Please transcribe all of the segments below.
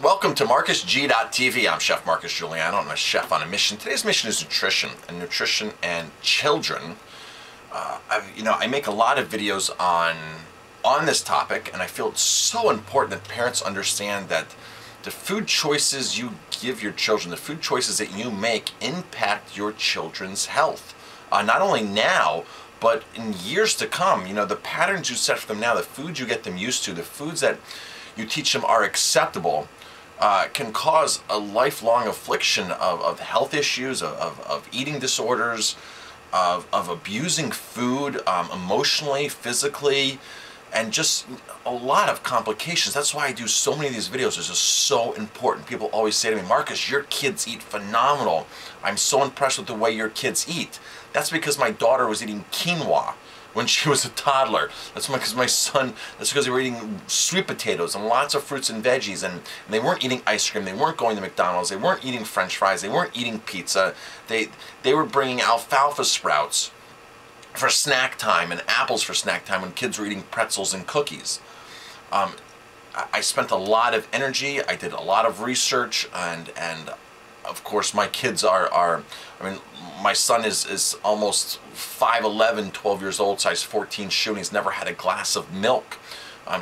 Welcome to MarcusG.tv. I'm Chef Marcus Giuliano. I'm a chef on a mission. Today's mission is nutrition and children. I make a lot of videos on this topic, and I feel it's so important that parents understand that the food choices you give your children, the food choices that you make, impact your children's health. Not only now, but in years to come. The patterns you set for them now, the foods you get them used to, the foods that you teach them are acceptable, can cause a lifelong affliction of health issues, of eating disorders, of abusing food emotionally, physically, and just a lot of complications. That's why I do so many of these videos. It's just so important. People always say to me, Marcus, your kids eat phenomenal. I'm so impressed with the way your kids eat. That's because my daughter was eating quinoa when she was a toddler. That's because they were eating sweet potatoes and lots of fruits and veggies, and they weren't eating ice cream, they weren't going to McDonald's, they weren't eating French fries, they weren't eating pizza. They were bringing alfalfa sprouts for snack time and apples for snack time when kids were eating pretzels and cookies. I spent a lot of energy, I did a lot of research, and of course my kids my son is almost 5'11", 12 years old, size 14 shoe, and he's never had a glass of milk.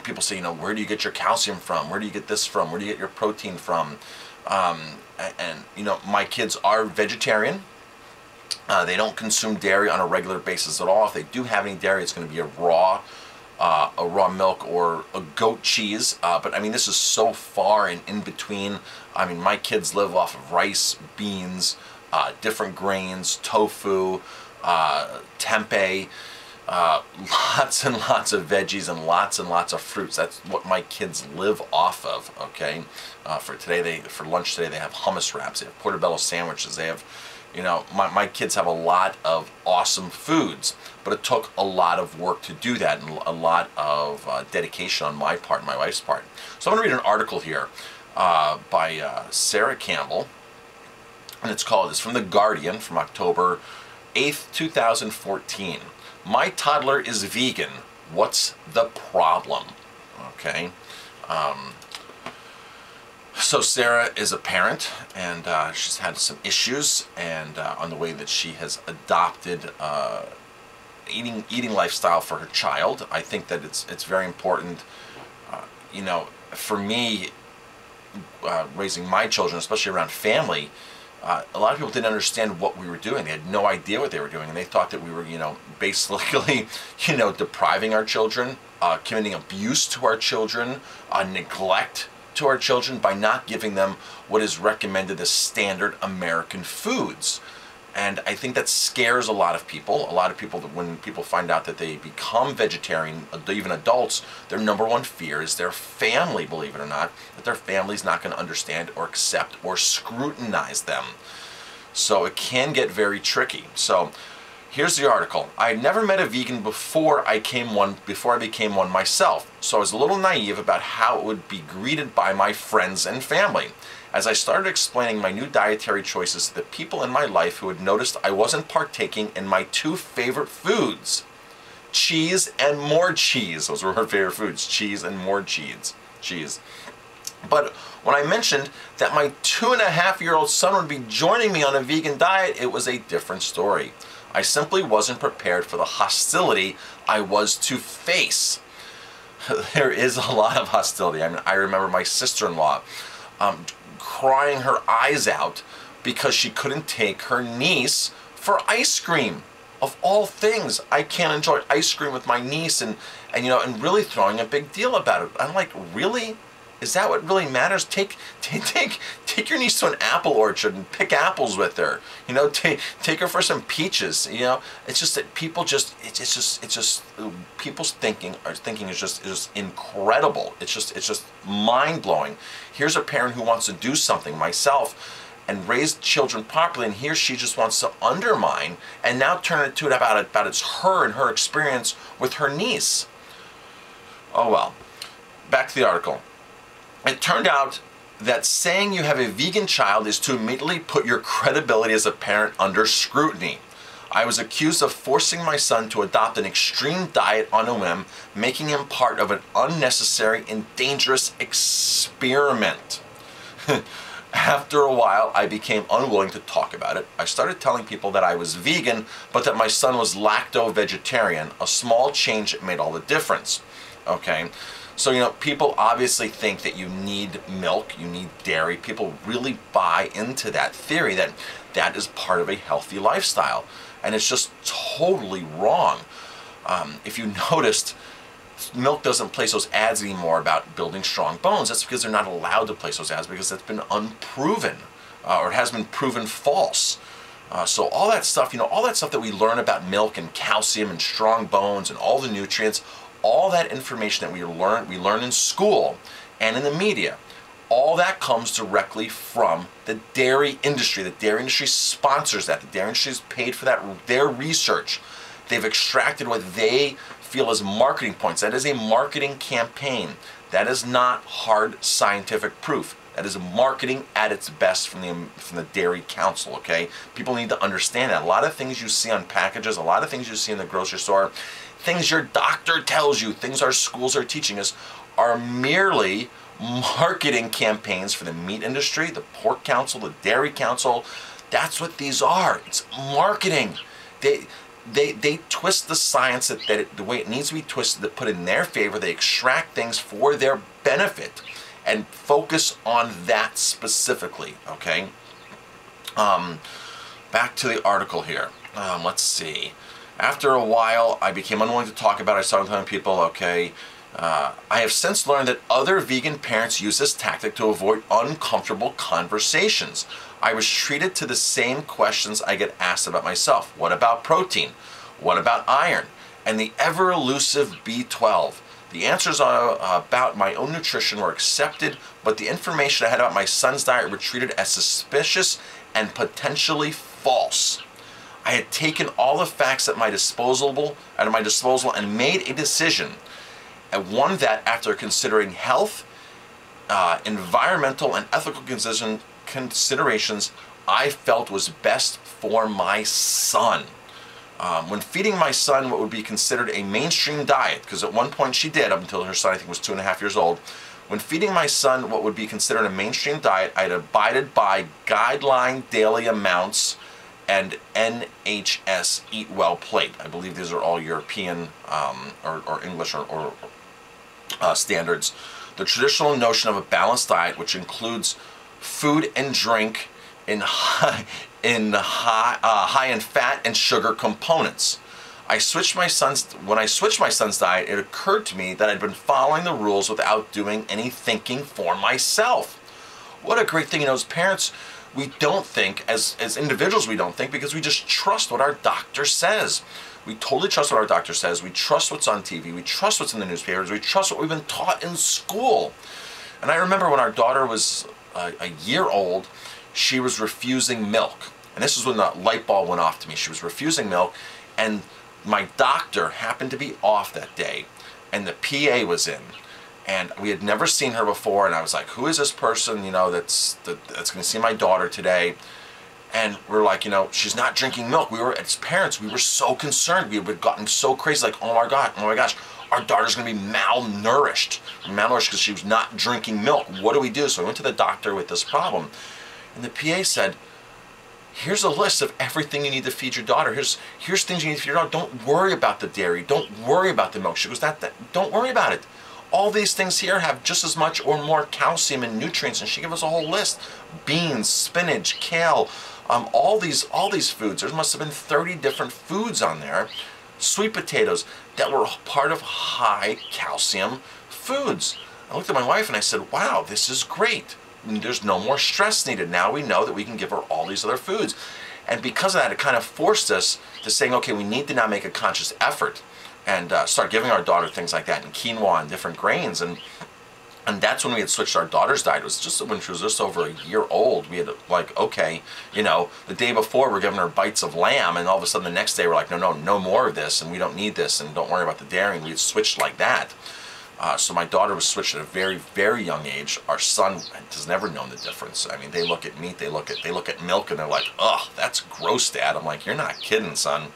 People say, where do you get your calcium from? Where do you get this from? Where do you get your protein from? My kids are vegetarian. They don't consume dairy on a regular basis at all. If they do have any dairy, it's going to be a raw milk or a goat cheese. But this is so far and in between. My kids live off of rice, beans, different grains, tofu, tempeh, lots and lots of veggies and lots of fruits. That's what my kids live off of. Okay, for lunch today they have hummus wraps, they have portobello sandwiches, they have, my kids have a lot of awesome foods, but it took a lot of work to do that, and a lot of dedication on my part and my wife's part. So I'm going to read an article here by Sarah Campbell, and it's from The Guardian from October 8th, 2014. My toddler is vegan. What's the problem? Okay. So Sarah is a parent, and she's had some issues and on the way that she has adopted eating lifestyle for her child. I think that it's very important, for me, raising my children, especially around family. A lot of people didn't understand what we were doing. They had no idea what they were doing, and they thought that we were, basically, depriving our children, committing abuse to our children, neglect to our children by not giving them what is recommended as standard American foods. And I think that scares a lot of people. A lot of people, when people find out that they become vegetarian, even adults, their number one fear is their family, believe it or not, that their family's not going to understand or accept or scrutinize them. So it can get very tricky. So here's the article. I had never met a vegan before I became one myself, so I was a little naive about how it would be greeted by my friends and family. As I started explaining my new dietary choices to the people in my life who had noticed I wasn't partaking in my two favorite foods, cheese and more cheese. Those were her favorite foods, cheese and more cheese. But when I mentioned that my 2.5-year-old son would be joining me on a vegan diet, it was a different story. I simply wasn't prepared for the hostility I was to face. There is a lot of hostility. I remember my sister-in-law crying her eyes out because she couldn't take her niece for ice cream. Of all things, I can't enjoy ice cream with my niece, and really throwing a big deal about it. I'm like, really? Is that what really matters? Take your niece to an apple orchard and pick apples with her. Take her for some peaches. It's just that people people's thinking is just incredible. It's just mind blowing. Here's a parent who wants to do something, myself, and raise children properly, and she just wants to undermine and now turn it to about it's her and her experience with her niece. Oh well. Back to the article. It turned out that saying you have a vegan child is to immediately put your credibility as a parent under scrutiny. I was accused of forcing my son to adopt an extreme diet on a whim, making him part of an unnecessary and dangerous experiment. After a while, I became unwilling to talk about it. I started telling people that I was vegan, but that my son was lacto-vegetarian. A small change made all the difference. Okay, so you know, people obviously think that you need milk, you need dairy. People really buy into that theory that that is part of a healthy lifestyle, and it's just totally wrong. If you noticed, milk doesn't place those ads anymore about building strong bones. That's because they're not allowed to place those ads, because that's been unproven, or it has been proven false. So all that stuff, you know, all that stuff that we learn about milk and calcium and strong bones and all the nutrients, all that information that we learn in school and in the media, all that comes directly from the dairy industry. The dairy industry sponsors that. The dairy industry is paid for that, their research. They've extracted what they feel as marketing points. That is a marketing campaign. That is not hard scientific proof. That is marketing at its best from the Dairy Council, okay? People need to understand that. A lot of things you see on packages, a lot of things you see in the grocery store, things your doctor tells you, things our schools are teaching us, are merely marketing campaigns for the meat industry, the pork council, the dairy council. That's what these are. It's marketing. They twist the science the way it needs to be twisted to put in their favor. They extract things for their benefit and focus on that specifically, okay? Back to the article here. Let's see. After a while, I became unwilling to talk about it. I started telling people, okay, I have since learned that other vegan parents use this tactic to avoid uncomfortable conversations. I was treated to the same questions I get asked about myself. What about protein? What about iron? And the ever-elusive B12. The answers about my own nutrition were accepted, but the information I had about my son's diet were treated as suspicious and potentially false. I had taken all the facts at my disposal and made a decision. And one that, after considering health, environmental, and ethical considerations, I felt was best for my son. When feeding my son what would be considered a mainstream diet, because at one point she did, up until her son I think was 2.5 years old, when feeding my son what would be considered a mainstream diet, I had abided by guideline daily amounts and NHS Eat Well plate. I believe these are all European or English or standards. The traditional notion of a balanced diet, which includes food and drink in high in fat and sugar components. When I switched my son's diet, it occurred to me that I'd been following the rules without doing any thinking for myself. What a great thing. You know, as parents, we don't think, as individuals we don't think, because we just trust what our doctor says. We totally trust what our doctor says. We trust what's on TV. We trust what's in the newspapers. We trust what we've been taught in school. And I remember when our daughter was a year old, she was refusing milk. And this is when the light bulb went off to me. She was refusing milk, and my doctor happened to be off that day, and the PA was in. And we had never seen her before, and I was like, who is this person, you know, that's going to see my daughter today? And we're like, you know, she's not drinking milk. We were, as parents, we were so concerned. We had gotten so crazy, like, oh my gosh, our daughter's going to be malnourished because she was not drinking milk. What do we do? So I went to the doctor with this problem. And the PA said, here's a list of everything you need to feed your daughter. Here's things you need to feed your daughter. Don't worry about the dairy. Don't worry about the milk. She goes, don't worry about it. All these things here have just as much or more calcium and nutrients. And she gave us a whole list. Beans, spinach, kale, all these foods. There must have been 30 different foods on there. Sweet potatoes that were part of high calcium foods. I looked at my wife and I said, wow, this is great. There's no more stress needed. Now we know that we can give her all these other foods. And because of that, it kind of forced us to saying, okay, we need to now make a conscious effort and start giving our daughter things like that, and quinoa and different grains. And that's when we had switched our daughter's diet. It was just when she was just over a year old. We had like, okay, you know, the day before we're giving her bites of lamb, and all of a sudden the next day we're like, no more of this, and we don't need this, and don't worry about the dairy. And we had switched like that. So my daughter was switched at a very, very young age. Our son has never known the difference. I mean, they look at meat, they look at milk, and they're like, ugh, that's gross, Dad. I'm like, you're not kidding, son.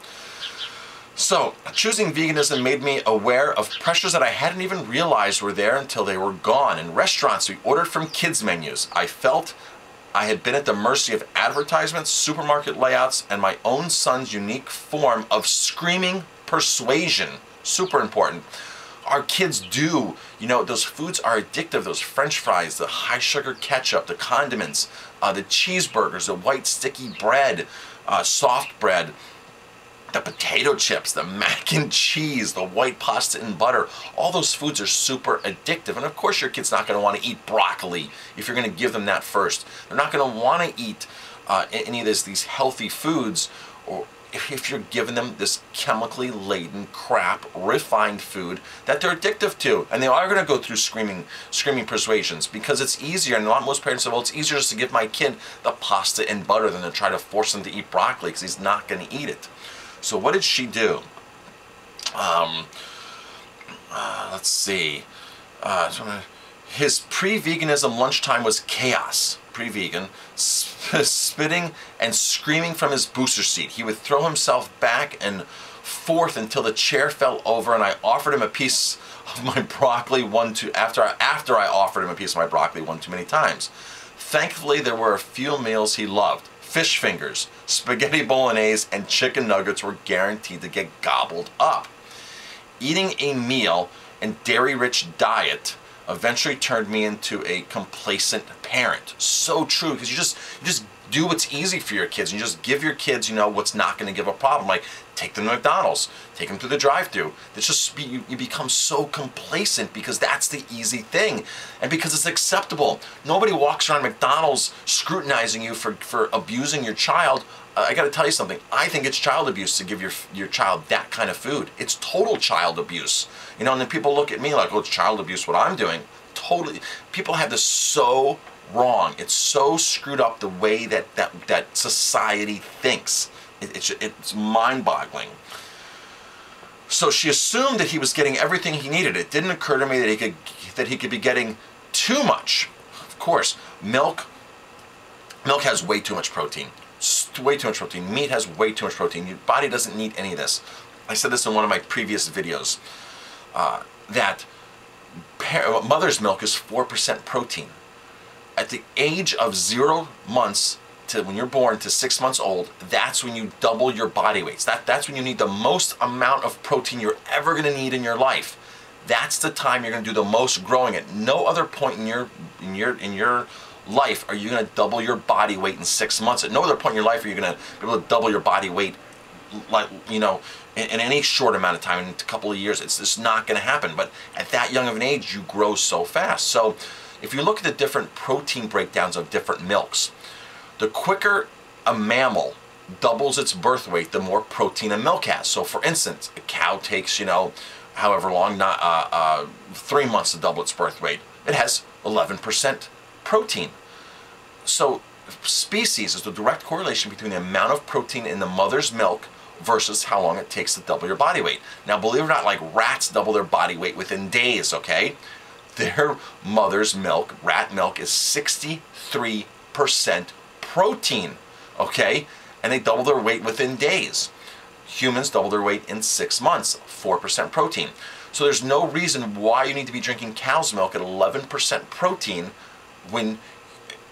So, choosing veganism made me aware of pressures that I hadn't even realized were there until they were gone. In restaurants, we ordered from kids' menus. I felt I had been at the mercy of advertisements, supermarket layouts, and my own son's unique form of screaming persuasion. Super important. Our kids do, you know, those foods are addictive. Those French fries, the high sugar ketchup, the condiments, the cheeseburgers, the white sticky bread, soft bread, the potato chips, the mac and cheese, the white pasta and butter. All those foods are super addictive. And of course your kid's not going to want to eat broccoli if you're going to give them that first. They're not going to want to eat any of these healthy foods, or if you're giving them this chemically laden crap, refined food that they're addictive to. And they are going to go through screaming persuasions, because it's easier. And most parents say, well, it's easier just to give my kid the pasta and butter than to try to force him to eat broccoli because he's not going to eat it. So what did she do? Let's see. His pre-veganism lunchtime was chaos. Pre-vegan, spitting and screaming from his booster seat. He would throw himself back and forth until the chair fell over, and I offered him a piece of my broccoli after I offered him a piece of my broccoli one too many times. Thankfully, there were a few meals he loved. Fish fingers, spaghetti bolognese, and chicken nuggets were guaranteed to get gobbled up. Eating a meal and dairy-rich diet eventually turned me into a complacent parent. So true, because you just do what's easy for your kids. And you just give your kids, you know, what's not going to give a problem. Like, take them to McDonald's, take them through the drive-thru. It's just, you become so complacent because that's the easy thing, and because it's acceptable. Nobody walks around McDonald's scrutinizing you for abusing your child. I got to tell you something. I think it's child abuse to give your child that kind of food. It's total child abuse. You know, and then people look at me like, oh, it's child abuse what I'm doing. Totally. People have this so wrong. It's so screwed up the way that society thinks. It's mind-boggling. So she assumed that he was getting everything he needed. It didn't occur to me that he could be getting too much. Of course, milk has way too much protein. Way too much protein. Meat has way too much protein. Your body doesn't need any of this. I said this in one of my previous videos, that mother's milk is 4% protein. At the age of 0 months to when you're born to 6 months old, that's when you double your body weights. That's when you need the most amount of protein you're ever going to need in your life. That's the time you're going to do the most growing. At no other point in your life are you going to double your body weight in 6 months. At no other point in your life are you going to be able to double your body weight, like, you know, in any short amount of time. In a couple of years, it's just not going to happen. But at that young of an age, you grow so fast. So if you look at the different protein breakdowns of different milks, the quicker a mammal doubles its birth weight, the more protein a milk has. So for instance, a cow takes, you know, however long, 3 months to double its birth weight. It has 11% protein. So species is the direct correlation between the amount of protein in the mother's milk versus how long it takes to double your body weight. Now, believe it or not, like rats double their body weight within days, okay? Their mother's milk, rat milk, is 63% protein, okay? And they double their weight within days. Humans double their weight in 6 months, 4% protein. So there's no reason why you need to be drinking cow's milk at 11% protein when,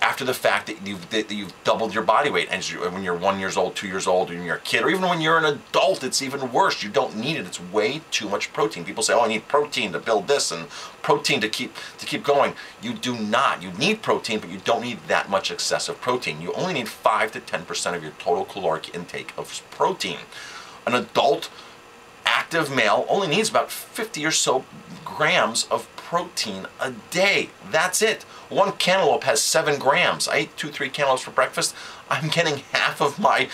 after the fact that you've doubled your body weight. And when you're 1 year old, 2 years old, when you're a kid, or even when you're an adult, it's even worse. You don't need it. It's way too much protein. People say, oh, I need protein to build this and protein to keep going. You do not. You need protein, but you don't need that much excessive protein. You only need 5 to 10% of your total caloric intake of protein. An adult active male only needs about 50 or so grams of protein a day. That's it. One cantaloupe has 7 grams. I ate 2-3 cantaloupes for breakfast. I'm getting half of my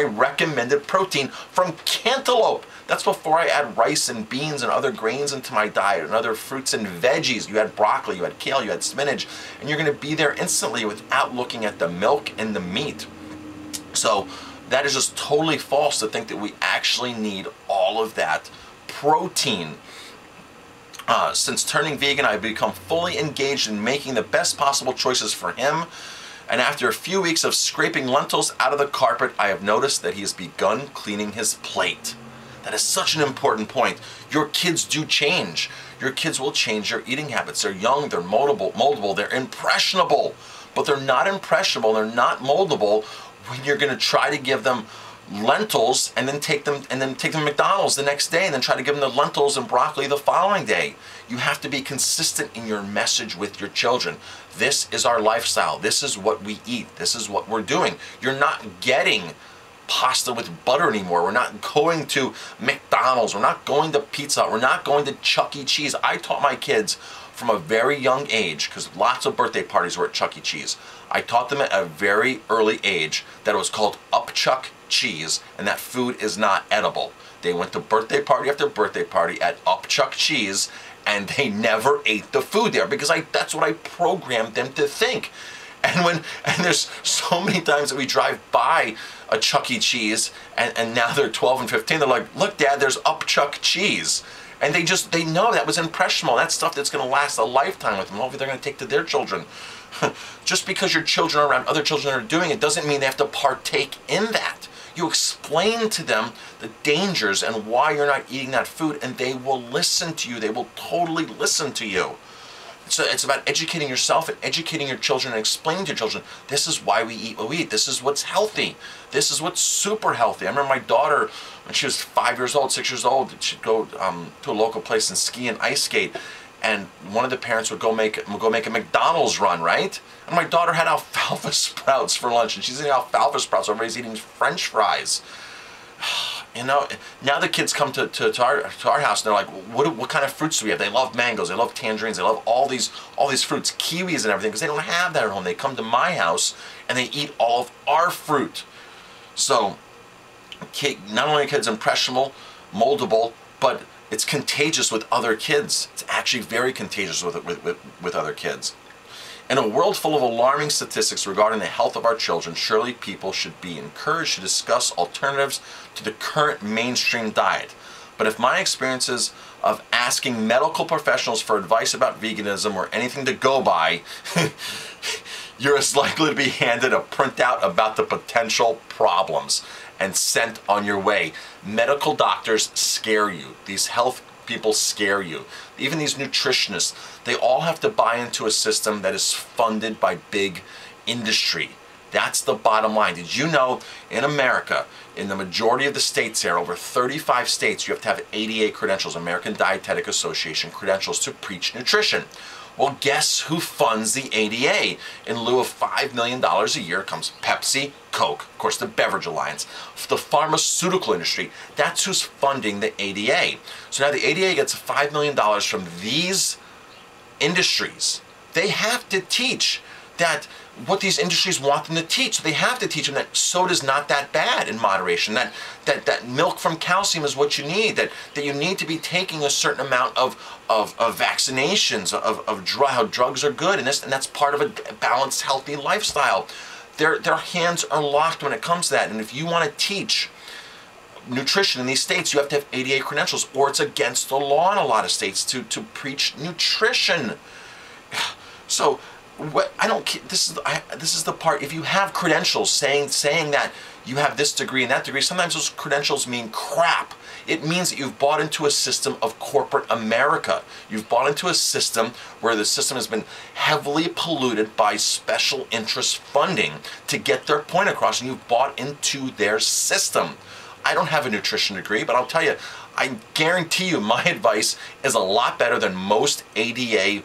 recommended protein from cantaloupe. That's before I add rice and beans and other grains into my diet and other fruits and veggies. You had broccoli, you had kale, you had spinach, and you're going to be there instantly without looking at the milk and the meat. So that is just totally false to think that we actually need all of that protein. Since turning vegan, I've become fully engaged in making the best possible choices for him. And after a few weeks of scraping lentils out of the carpet, I have noticed that he has begun cleaning his plate. That is such an important point. Your kids do change. Your kids will change their eating habits. They're young, they're moldable, they're impressionable. But they're not impressionable, they're not moldable when you're going to try to give them lentils and then take them to McDonald's the next day and then try to give them the lentils and broccoli the following day. You have to be consistent in your message with your children. This is our lifestyle. This is what we eat. This is what we're doing. You're not getting pasta with butter anymore. We're not going to McDonald's. We're not going to Pizza Hut. We're not going to Chuck E. Cheese. I taught my kids from a very young age, because lots of birthday parties were at Chuck E. Cheese. I taught them at a very early age that it was called Upchuck cheese, and that food is not edible. They went to birthday party after birthday party at Upchuck cheese, and they never ate the food there because that's what I programmed them to think. And there's so many times that we drive by a Chuck E. Cheese, and now they're 12 and 15. They're like, "Look, Dad, there's Upchuck cheese." And they know that was impressionable. That's stuff that's going to last a lifetime with them. Hopefully they're going to take to their children. Just because your children are around other children that are doing it doesn't mean they have to partake in that. You explain to them the dangers and why you're not eating that food, and they will listen to you. They will totally listen to you. So it's about educating yourself and educating your children and explaining to your children, this is why we eat what we eat. This is what's healthy. This is what's super healthy. I remember my daughter, when she was 5 years old, 6 years old, she'd go to a local place and ski and ice skate. And one of the parents would go make a McDonald's run, right? And my daughter had alfalfa sprouts for lunch, and she's eating alfalfa sprouts. Everybody's eating French fries. You know, now the kids come to our house and they're like, what kind of fruits do we have? They love mangoes, they love tangerines, they love all these fruits, kiwis and everything, because they don't have that at home. They come to my house and they eat all of our fruit. So, not only are kids impressionable, moldable, but it's contagious with other kids. It's actually very contagious with other kids. In a world full of alarming statistics regarding the health of our children, surely people should be encouraged to discuss alternatives to the current mainstream diet. But if my experiences of asking medical professionals for advice about veganism or anything to go by, you're as likely to be handed a printout about the potential problems and sent on your way. Medical doctors scare you. These health people scare you. Even these nutritionists, they all have to buy into a system that is funded by big industry. That's the bottom line. Did you know in America, in the majority of the states here, over 35 states, you have to have ADA credentials, American Dietetic Association credentials, to preach nutrition. Well, guess who funds the ADA? In lieu of $5 million a year comes Pepsi, Coke, of course the Beverage Alliance, the pharmaceutical industry. That's who's funding the ADA. So now the ADA gets $5 million from these industries. They have to teach that what these industries want them to teach. They have to teach them that soda's not that bad in moderation, that milk from calcium is what you need, that you need to be taking a certain amount of vaccinations, how drugs are good, and that's part of a balanced, healthy lifestyle. Their hands are locked when it comes to that, and if you want to teach nutrition in these states, you have to have ADA credentials, or it's against the law in a lot of states to preach nutrition. So this is the part. If you have credentials saying that you have this degree and that degree, sometimes those credentials mean crap. It means that you've bought into a system of corporate America. You've bought into a system where the system has been heavily polluted by special interest funding to get their point across, and you've bought into their system. I don't have a nutrition degree, but I'll tell you, I guarantee you my advice is a lot better than most ADA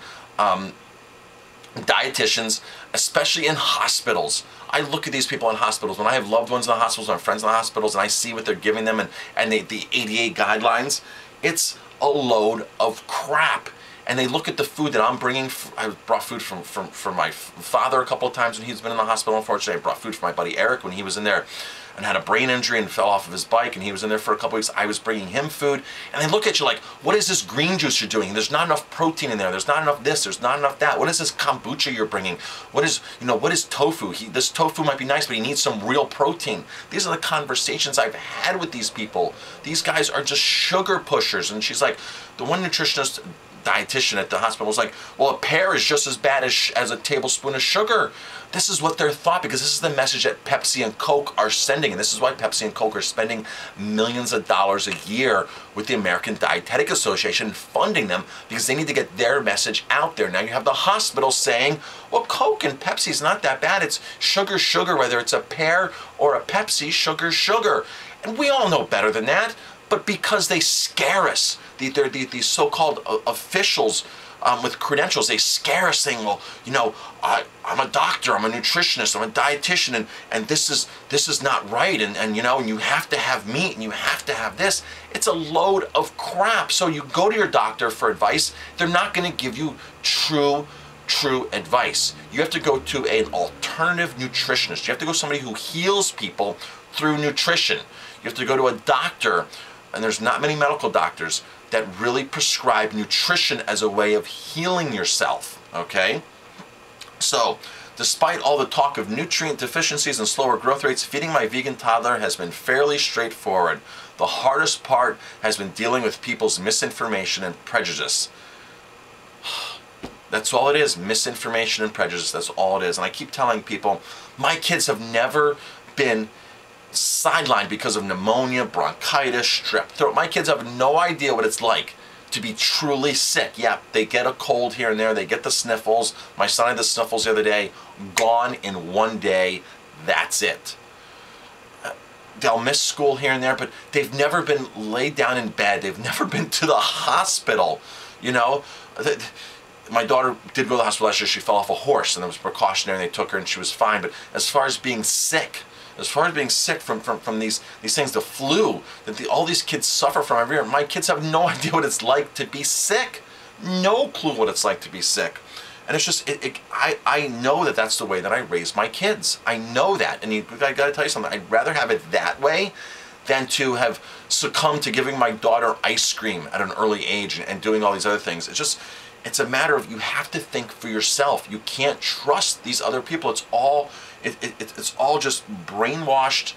dietitians, especially in hospitals. I look at these people in hospitals. When I have loved ones in the hospitals, or friends in the hospitals, and I see what they're giving them and the ADA guidelines, it's a load of crap. And they look at the food that I'm bringing. I brought food from my father a couple of times when he's been in the hospital. Unfortunately, I brought food for my buddy Eric when he was in there and had a brain injury and fell off of his bike, and he was in there for a couple of weeks. I was bringing him food, and they look at you like, what is this green juice you're doing? There's not enough protein in there. There's not enough this. There's not enough that. What is this kombucha you're bringing? What is tofu? This tofu might be nice, but he needs some real protein. These are the conversations I've had with these people. These guys are just sugar pushers. And she's like, the one nutritionist dietitian at the hospital was like, well, a pear is just as bad as a tablespoon of sugar. This is what they're thought, because this is the message that Pepsi and Coke are sending, and this is why Pepsi and Coke are spending millions of dollars a year with the American Dietetic Association, funding them, because they need to get their message out there. Now you have the hospital saying, well, Coke and Pepsi is not that bad. It's sugar, sugar, whether it's a pear or a Pepsi, sugar, sugar. And we all know better than that, but because they scare us, these so-called officials with credentials, they scare us saying, well, you know, I'm a doctor, I'm a nutritionist, I'm a dietitian, and this is not right, and you know, and you have to have meat, and you have to have this. It's a load of crap. So you go to your doctor for advice, they're not going to give you true advice. You have to go to an alternative nutritionist. You have to go to somebody who heals people through nutrition. You have to go to a doctor, and there's not many medical doctors that really prescribe nutrition as a way of healing yourself, okay? So, despite all the talk of nutrient deficiencies and slower growth rates, feeding my vegan toddler has been fairly straightforward. The hardest part has been dealing with people's misinformation and prejudice. That's all it is, misinformation and prejudice, that's all it is. And I keep telling people, my kids have never been sidelined because of pneumonia, bronchitis, strep throat. My kids have no idea what it's like to be truly sick. Yeah, they get a cold here and there, they get the sniffles. My son had the sniffles the other day, gone in one day, that's it. They'll miss school here and there, but they've never been laid down in bed, they've never been to the hospital, you know. My daughter did go to the hospital last year, she fell off a horse, and it was precautionary, and they took her and she was fine. But as far as being sick, from these things, the flu that all these kids suffer from every year, my kids have no idea what it's like to be sick. No clue what it's like to be sick. And it's just, I know that that's the way that I raise my kids. I know that. And I gotta tell you something, I'd rather have it that way than to have succumbed to giving my daughter ice cream at an early age and doing all these other things. It's just, it's a matter of, you have to think for yourself. You can't trust these other people. It's all just brainwashed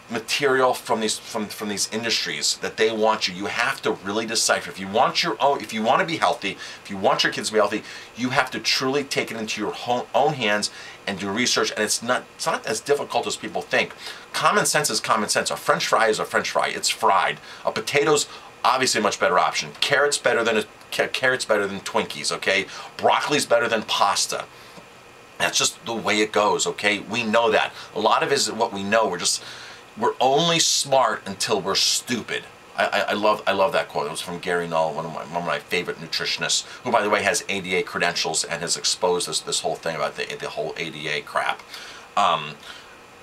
material from these industries that they want you. You have to really decipher. If you want if you want to be healthy, if you want your kids to be healthy, you have to truly take it into your own hands and do research. And it's not as difficult as people think. Common sense is common sense. A French fry is a French fry. It's fried. A potato's obviously a much better option. Carrot's better than Twinkies. Okay, broccoli's better than pasta. That's just the way it goes, okay? We know that. A lot of it is what we know. We're only smart until we're stupid. I love that quote. It was from Gary Null, one of my favorite nutritionists, who, by the way, has ADA credentials and has exposed this whole thing about the whole ADA crap.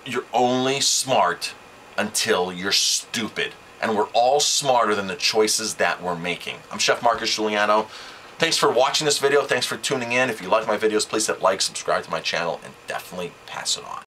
You're only smart until you're stupid. And we're all smarter than the choices that we're making. I'm Chef Marcus Giuliano. Thanks for watching this video. Thanks for tuning in. If you like my videos, please hit like, subscribe to my channel, and definitely pass it on.